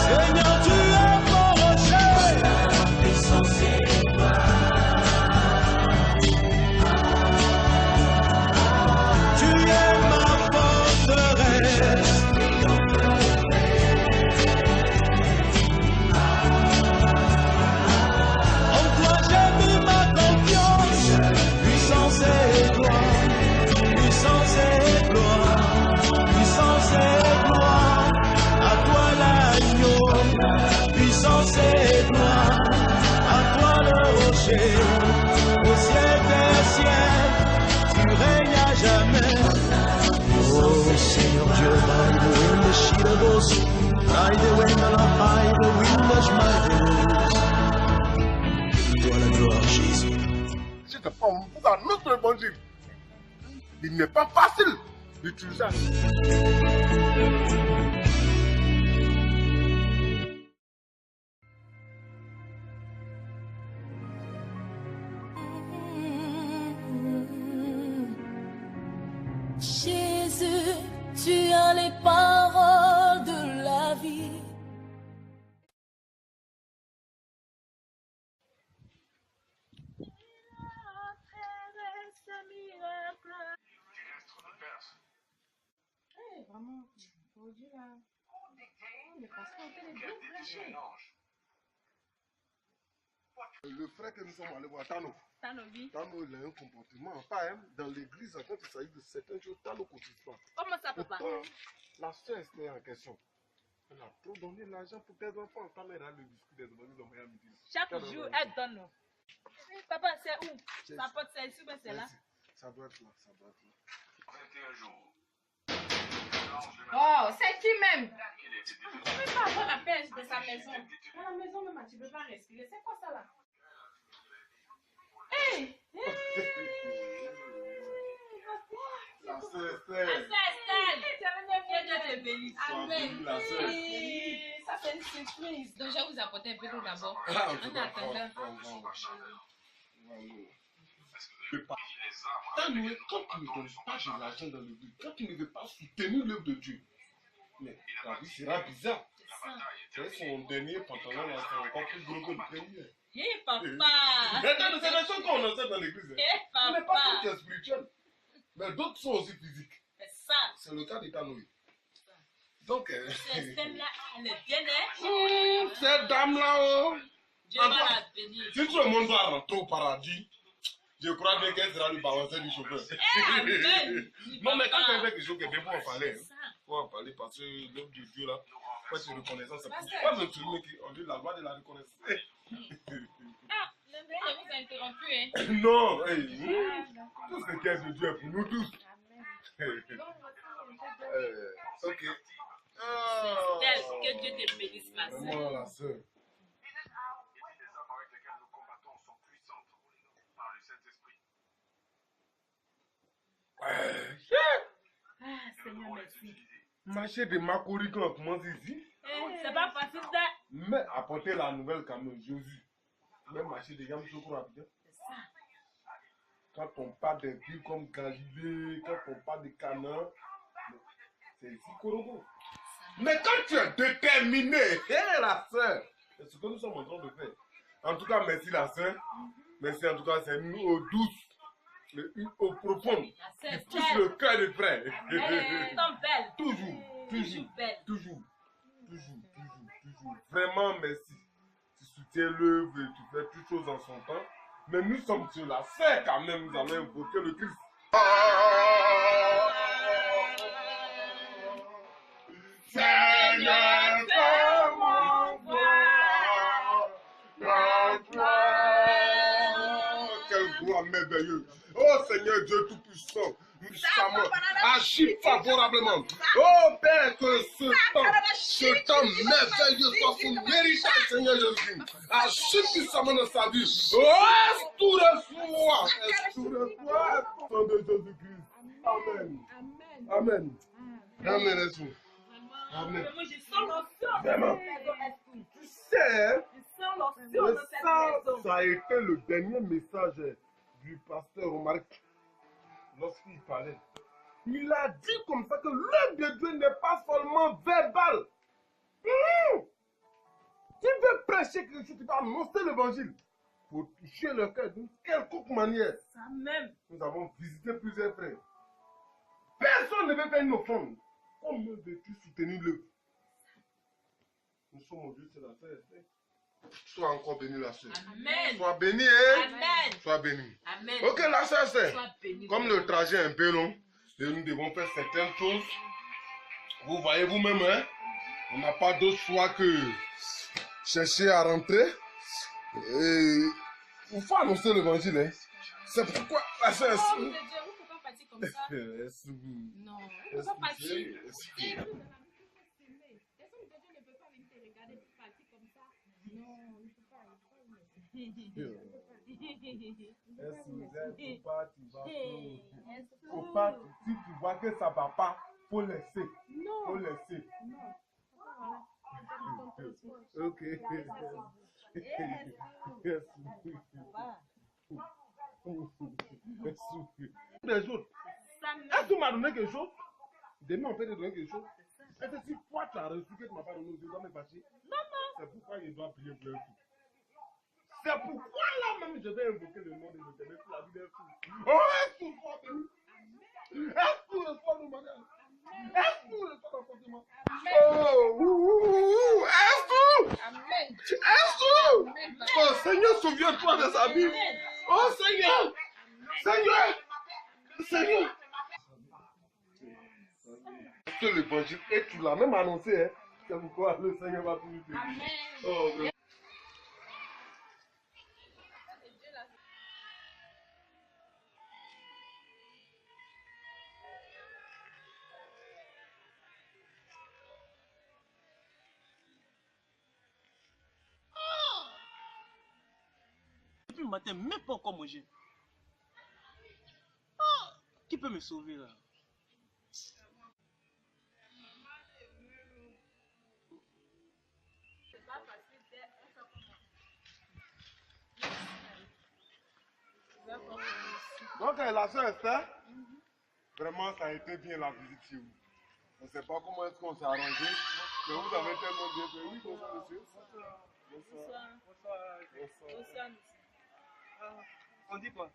Seigneur, tu es mon rocher. Tu es ma forteresse. En toi j'ai mis ma confiance. Puissance et gloire, puissance et gloire, puissance et gloire. À toi l'agneau, puissance et gloire. À toi le rocher, au ciel des ciels, tu règnes à jamais. Oh Seigneur Dieu, by the wind the sheet of us, by the wind and by the wind the smile. Toi la gloire Jésus. Si tu prends pour notre évangile, il n'est pas facile d'utiliser. Jésus, tu as les paroles de la vie. Vraiment, aujourd'hui là, on est passé au télé bien prêché. Le frère que nous sommes allés voir, Tano. Tano, oui. Tano, il a un comportement. Pas dans l'église, quand il s'agit de certaines choses, Tano ne continue pas. Comment ça, papa? La soeur était en question. Elle a trop donné l'argent pour tes enfants. Quand elle a le discours des enfants, ils ont rien dit. Chaque jour, elle donne. Papa, c'est où? Sa porte, c'est ici ou c'est là? Ça doit être là, ça doit être là. 21 jours. Oh, c'est qui même? Tu ne peux pas avoir la paix de sa maison. Dans la maison même, tu ne peux pas respirer. C'est quoi ça là? Hé! La soeur Estelle. Dieu te bénisse. Amen. La soeur. Ça c'est une surprise. Donc je vais vous apporter un peu d'eau d'abord. Ah, En attendant. Tano, quand tu ne donnes pas de l'argent dans le but, quand tu ne veux pas soutenir l'œuvre de Dieu, mais la vie sera bizarre. C'est son dernier pantalon là, c'est encore plus gros que le premier. Hé, papa! C'est la chose qu'on enseigne dans l'église. Hé, Ce n'est pas papa! tout qui est spirituel, mais d'autres sont aussi physiques. C'est ça. C'est le cas de Tanoï. Donc, Cette femme-là, elle est bien, hein? cette dame-là, oh, Dieu va la bénir. si tout le monde doit rentrer au paradis, je crois bien qu'elle sera le balancier du chauffeur. Amen. Non, mais quand tu fais quelque chose, quelqu'un faut en parler. C'est ça. Faut en parler parce que l'œuvre de Dieu, là, faut être reconnaissant. C'est pas le film qui on dit la loi de la reconnaissance. Ah, le Seigneur vous a interrompu, hein? Non, hey, tout ce qui est de Dieu est pour nous tous. Ok. Que Dieu te bénisse, ma soeur. Vraiment, la soeur. Ah, Seigneur, merci. Marcher de Makori quand on commence ici. C'est pas facile ça. Mais apporter la nouvelle quand même, Jésus. Même marcher de Yamsoukro rapide. C'est ça. Quand on parle des villes comme Galilée, quand on parle de Canaan, c'est ici Korogo. Mais quand tu es déterminé, hé la soeur, c'est ce que nous sommes en train de faire. En tout cas, merci la soeur. Merci en tout cas, c'est une eau douce, une eau profonde, La qui soeur, touche le cœur des frères. elle est tant belle. Toujours, Toujours belle. toujours. Vraiment merci. Tu soutiens l'œuvre et tu fais toutes choses en son temps. Mais nous sommes sur la scène quand même, nous allons invoquer le Christ. Seigneur, fais-moi voir la gloire. Quelle gloire merveilleuse. Oh Seigneur Dieu Tout-Puissant, nous sommes agis favorablement. Oh Père, que ce temps merveilleux soit son héritage, Seigneur Jésus. Agis puissamment dans sa vie. Oh, restaure-toi. Restaure-toi, Sang de Jésus-Christ. Amen. Amen. Amen, Jésus. Amen. Moi, je sens l'onction. Vraiment. Tu sais, Je sens l'onction de cette ça maison. a été le dernier message du pasteur Omar lorsqu'il parlait, il a dit comme ça que l'œuvre de Dieu n'est pas seulement verbal. Tu veux prêcher quelque chose, tu vas annoncer l'évangile pour toucher le cœur d'une quelconque manière. Ça même. Nous avons visité plusieurs frères. Personne ne veut faire une offrande. Comment veux-tu soutenir l'œuvre? Nous sommes au Dieu, c'est la sœur Esther. Sois encore béni, la sœur. Amen. Sois béni, hein? Amen. Sois béni. Amen. Ok, la sœur Esther. Sois béni. Comme le trajet est un peu long, et nous devons faire certaines choses. Vous voyez vous-même, hein? On n'a pas d'autre choix que chercher à rentrer. Et il faut annoncer l'évangile, hein? C'est pourquoi la sœur Esther. Oh, mon Dieu, vous ne pouvez pas partir comme ça. Non, vous ne pouvez pas partir. Faut pas, si tu vois que ça va pas, faut laisser. Non. Faut laisser. Ok. Les autres. Est-ce que tu m'as donné quelque chose? Demain, on peut te donner quelque chose. Est-ce que si toi tu as reçu que tu m'as pas donné, je dois me fâcher? Non, non. C'est pourquoi je dois prier pour un fou. C'est pourquoi là même je vais invoquer le nom de l'Éternel pour la vie d'un fou. Oh, est-ce que toi, est-ce que le soir nous mariage? Est-ce que le soir d'enfantement? Oh, est-ce que? Amen. Est-ce que? Oh Seigneur, souviens-toi de sa vie. Oh Seigneur. Seigneur. Seigneur. Que l'évangile, et tu l'as même annoncé, hein. C'est pourquoi le Seigneur va tout faire. Amen. Oh, Depuis le matin, même pas encore mangé. Qui peut me sauver là? Donc la sœur Esther, vraiment ça a été bien la visite chez vous. On ne sait pas comment est-ce qu'on s'est arrangé, mais vous avez tellement bien fait. Oui, bonsoir monsieur. Bonsoir. Bonsoir. On dit quoi?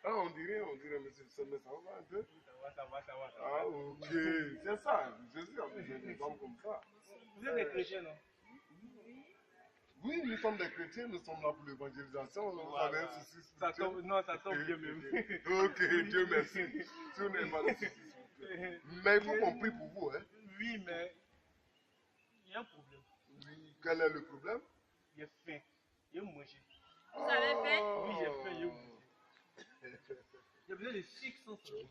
Ah, on dirait monsieur, mais ça va un peu. Ça va. Ah, ok, c'est ça. Jésus a besoin des hommes comme ça. Vous êtes des chrétiens, non? Oui, nous sommes des chrétiens, nous sommes là pour l'évangélisation. Vous avez un souci spirituel. Ça tombe bien même. Ok, Dieu merci. Si on n'est pas de souci spirituel. Mais il faut qu'on prie pour vous, hein. Oui, mais il y a un problème. Oui, quel est le problème? J'ai faim. J'ai mangé. Vous avez fait? Oui, j'ai faim, j'ai mangé. J'ai besoin de 500 francs.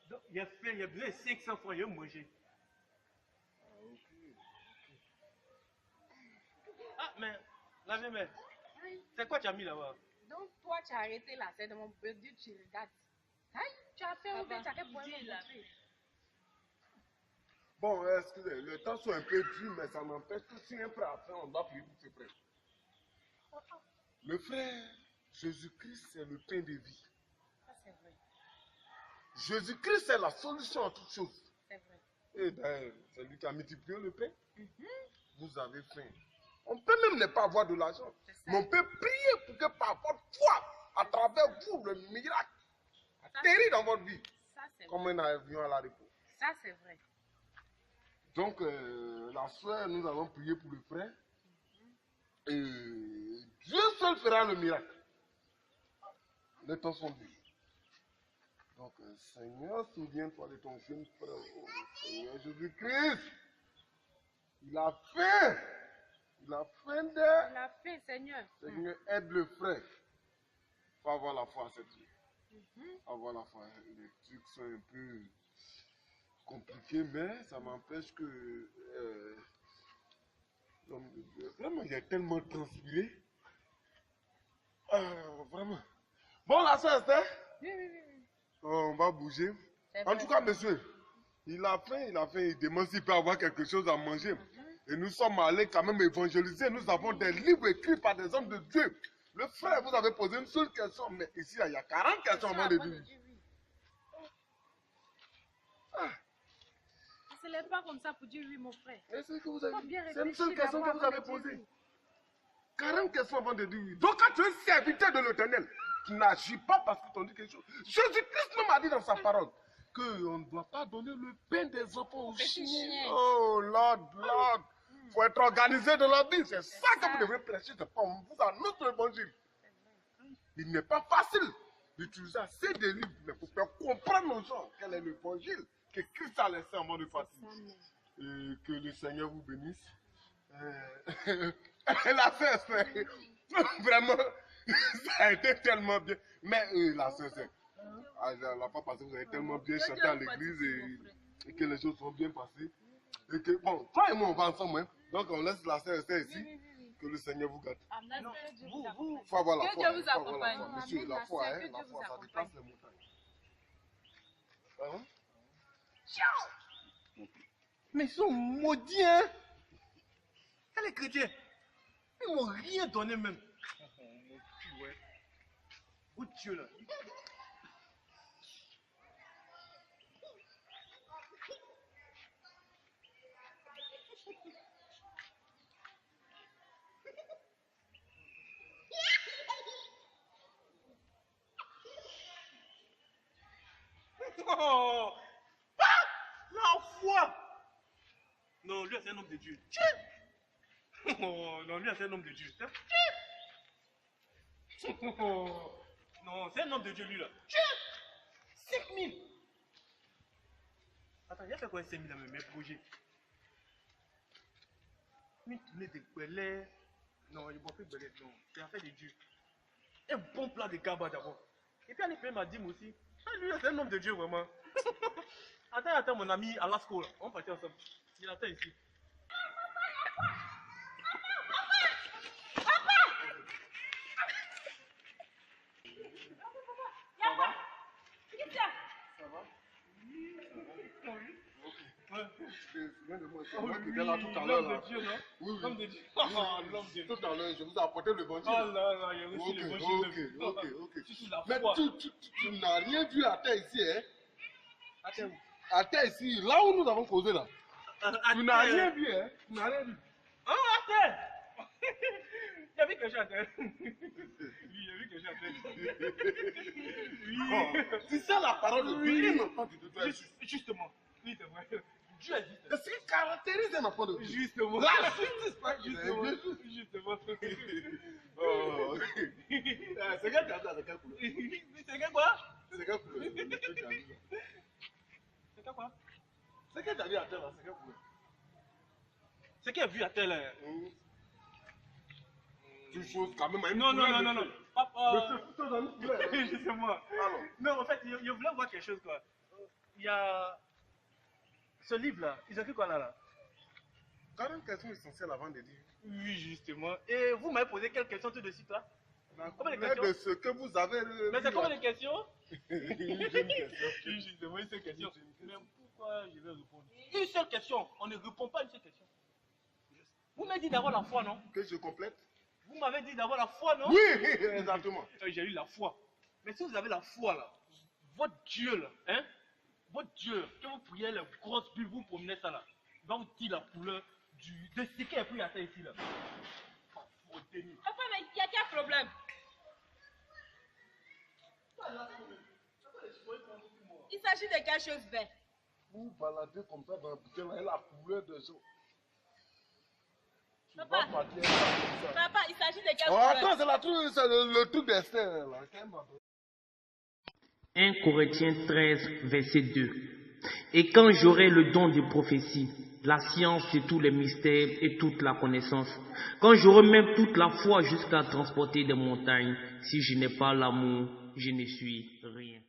Donc, j'ai faim, j'ai besoin de 500 francs, j'ai mangé. Ah, mais, la mère, c'est quoi tu as mis là-bas? Donc, toi, tu as arrêté la scène de mon birthday, tu regardes. Aïe, tu as fait un peu, tu as fait point là. Bon, excusez, le temps soit un peu dur, mais ça n'empêche que si un frère a faim, on doit prier pour ce frère. Le frère, Jésus-Christ, c'est le pain de vie. Ça, c'est vrai. Jésus-Christ, c'est la solution à toutes choses. C'est vrai. Et d'ailleurs, c'est lui qui a multiplié le pain. Vous avez faim. On peut même ne pas avoir de l'argent, mais on peut prier pour que par votre foi, à travers vous, le miracle atterrit dans votre vie, Ça, c'est comme vrai. un avion à la repos. Ça, c'est vrai. Donc, la soeur, nous allons prier pour le frère. Et Dieu seul fera le miracle. Les temps sont durs. Donc, Seigneur, souviens-toi de ton jeune frère. Oh, Seigneur Jésus-Christ. Il a faim. Il a faim de... Il a fait, Seigneur. Seigneur, aide le frère. Faut avoir la foi à cette vie. Avoir la foi. Les trucs sont un peu compliqués, mais ça m'empêche que... vraiment, il y a tellement transpiré. Vraiment. Bon, la sœur, Oui. on va bouger. En tout cas, monsieur, il a faim, il demande s'il peut avoir quelque chose à manger. Et nous sommes allés quand même évangéliser. Nous avons des livres écrits par des hommes de Dieu. Le frère, vous avez posé une seule question, mais ici, il y a 40 questions avant de dire. Ne se lève pas comme ça pour dire oui, mon frère. Mais c'est que vous avez. Faut bien C'est une seule réfléchir question que d'abord vous avez avant de dire posée. oui. 40 questions avant de dire oui. Donc, quand tu es serviteur de l'Éternel, tu n'agis pas parce qu'ils t'ont dit quelque chose. Jésus-Christ même a dit dans sa parole qu'on ne doit pas donner le pain des enfants aux chiens. Oh, Lord. Il faut être organisé dans la vie. C'est ça que vous devrez prêcher. C'est pas vous à notre évangile. Il n'est pas facile d'utiliser assez de livres, mais pour faire comprendre aux gens quel est l'évangile que Christ a laissé en mode de fatigue. Et que le Seigneur vous bénisse. La sœur, vraiment, ça a été tellement bien. Mais la sœur, la fois passée, vous avez tellement bien chanté à l'église et que les choses sont bien passées. Et que, bon, toi et moi, on va ensemble. Hein. Donc, on laisse la sœur rester ici. Que le Seigneur vous gâte. Non, Vous, faut avoir la que foi. Dieu vous Faut avoir la accompagne. foi. Monsieur, la foi, Que hein, Dieu la vous foi, ça accompagne. dépasse les montagnes. Mais ils sont maudits, hein. Et les chrétiens, ils m'ont rien donné même. Mon cul, ouais. Oh Dieu, là. Oh, la foi. Non, lui, c'est un homme de Dieu. Oh, non, lui, c'est un homme de Dieu. Oh, non, c'est un homme de Dieu, lui, là. 5 000. Attends, il a fait quoi 5 000 dans mes projets? Une tournée de belets. Non, il ne boit plus de belets. Non, c'est affaire de Dieu. Un bon plat de kaba d'abord. Et puis, elle m'a dit aussi. Ah, lui, c'est un homme de Dieu, vraiment. Attends, mon ami Alasko, là. On partit ensemble. Il attend ici. C'est moi qui étais là tout à l'heure. L'homme de Dieu, non? Oui, L'homme oui. de Dieu. Ah, l'homme de Dieu. Tout à l'heure, je vous ai apporté l'évangile. Oh là là, il a reçu l'évangile. Ok. Surtout la Mais foi. tu n'as rien vu à terre ici, hein? À terre où? À terre ici, là où nous avons causé là. À Tu n'as terre. rien vu, hein? Tu n'as rien vu. Ah, à terre. Il y a vu quelque chose à terre. Oui, il y a vu quelque chose à terre. Oui. C'est ça la parole de Dieu. Oui. Un enfant de Dieu doit être juste. Justement. Oui, c'est vrai. Dieu existe. C'est ce qui caractérise un enfant de Dieu. Justement. La justice, pas Justement. Justement. Justement. Oh. C'est quel gardien, c'est quelle couleur? C'est quoi? C'est quelle couleur? C'est quoi? C'est quel gardien à terre là? C'est quelle couleur? C'est qui a vu à terre là? Tu choses quand même à une Non. couleur. Papa. Mais c'est tout dans une couleur. Justement. Alors. Non, en fait, je voulais voir quelque chose, quoi. Il y a ce livre-là. Ils ont écrit quoi là? 40 questions essentielles avant de dire. Oui, justement. Et vous m'avez posé quelques questions tout de suite là? La Combien de couleur questions? de ce que vous avez. Mais c'est combien de questions? Une jeune question. Oui, justement, une seule question. Mais pourquoi je vais répondre? Une seule question. On ne répond pas à une seule question. Vous m'avez dit d'avoir la foi, non? Que je complète? Vous m'avez dit d'avoir la foi, non? Oui, exactement. J'ai eu la foi. Mais si vous avez la foi là, votre Dieu là, hein? Votre Dieu, quand vous priez la grosse Bible, vous promenez ça là, il va vous dire la couleur de ce qui est pris à terre ici là. Papa, mais il y a quel problème? Il s'agit de quelque chose vert. Vous baladez comme ça dans le bouquin là, et la couleur de gens. Tu Papa. vas partir comme ça. Papa, il s'agit de quel Oh, problème? attends, c'est le truc d'Esther là. 1 Corinthiens 13, verset 2. Et quand j'aurai le don de prophétie, la science et tous les mystères et toute la connaissance, quand j'aurai même toute la foi jusqu'à transporter des montagnes, si je n'ai pas l'amour, je ne suis rien.